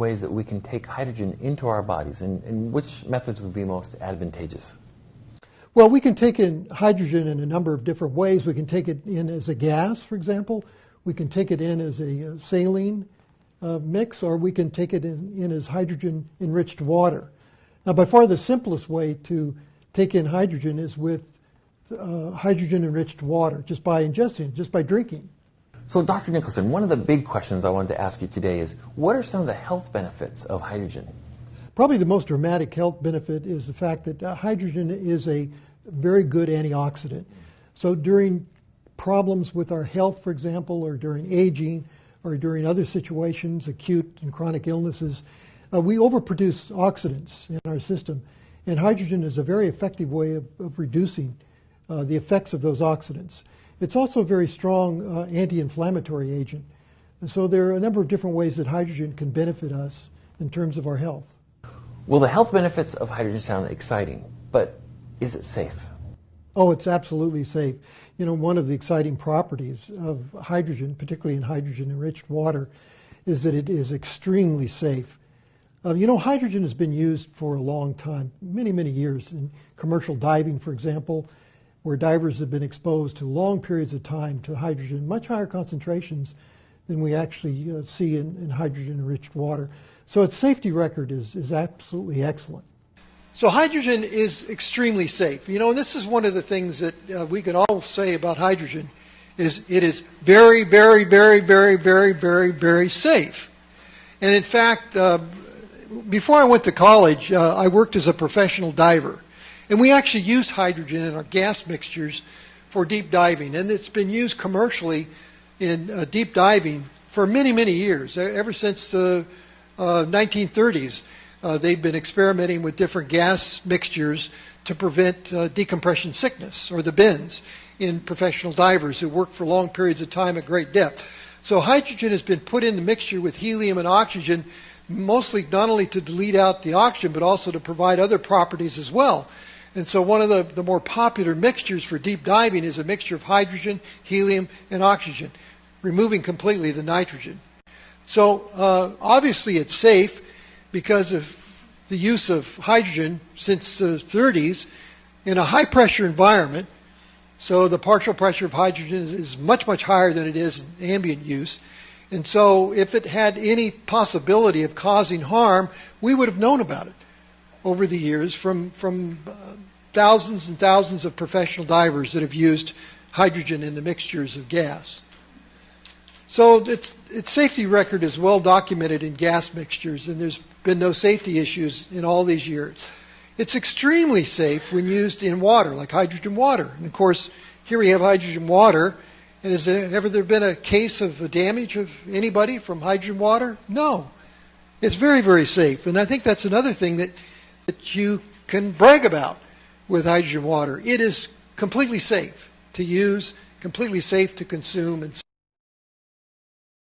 ways that we can take hydrogen into our bodies, and which methods would be most advantageous? Well, we can take in hydrogen in a number of different ways. We can take it in as a gas, for example. We can take it in as a saline mix, or we can take it in as hydrogen-enriched water. Now, by far the simplest way to take in hydrogen is with hydrogen-enriched water, just by ingesting, just by drinking. So, Dr. Nicolson, one of the big questions I wanted to ask you today is, what are some of the health benefits of hydrogen? Probably the most dramatic health benefit is the fact that hydrogen is a very good antioxidant. So during problems with our health, for example, or during aging, or during other situations, acute and chronic illnesses, we overproduce oxidants in our system. And hydrogen is a very effective way of reducing the effects of those oxidants. It's also a very strong anti-inflammatory agent. And so there are a number of different ways that hydrogen can benefit us in terms of our health. Well, the health benefits of hydrogen sound exciting, but is it safe? Oh, it's absolutely safe. You know, one of the exciting properties of hydrogen, particularly in hydrogen-enriched water, is that it is extremely safe. You know, hydrogen has been used for a long time, many, many years, in commercial diving, for example, where divers have been exposed to long periods of time to hydrogen, much higher concentrations than we actually see in hydrogen-enriched water. So its safety record is absolutely excellent. So hydrogen is extremely safe. You know, and this is one of the things that we can all say about hydrogen, is it is very, very, very, very, very, very, very safe. And in fact, before I went to college, I worked as a professional diver. And we actually used hydrogen in our gas mixtures for deep diving. And it's been used commercially in deep diving for many, many years, ever since the 1930s. They've been experimenting with different gas mixtures to prevent decompression sickness, or the bends, in professional divers who work for long periods of time at great depth. So hydrogen has been put in the mixture with helium and oxygen, mostly not only to delete out the oxygen, but also to provide other properties as well. And so one of the more popular mixtures for deep diving is a mixture of hydrogen, helium, and oxygen, removing completely the nitrogen. So obviously it's safe because of the use of hydrogen since the 30s in a high-pressure environment. So the partial pressure of hydrogen is much, much higher than it is in ambient use. And so if it had any possibility of causing harm, we would have known about it over the years from thousands and thousands of professional divers that have used hydrogen in the mixtures of gas. So its safety record is well documented in gas mixtures, and there's been no safety issues in all these years. It's extremely safe when used in water, like hydrogen water. And of course, here we have hydrogen water. And has there ever been a case of damage of anybody from hydrogen water? No. It's very, very safe. And I think that's another thing that you can brag about with hydrogen water. It is completely safe to use, completely safe to consume, and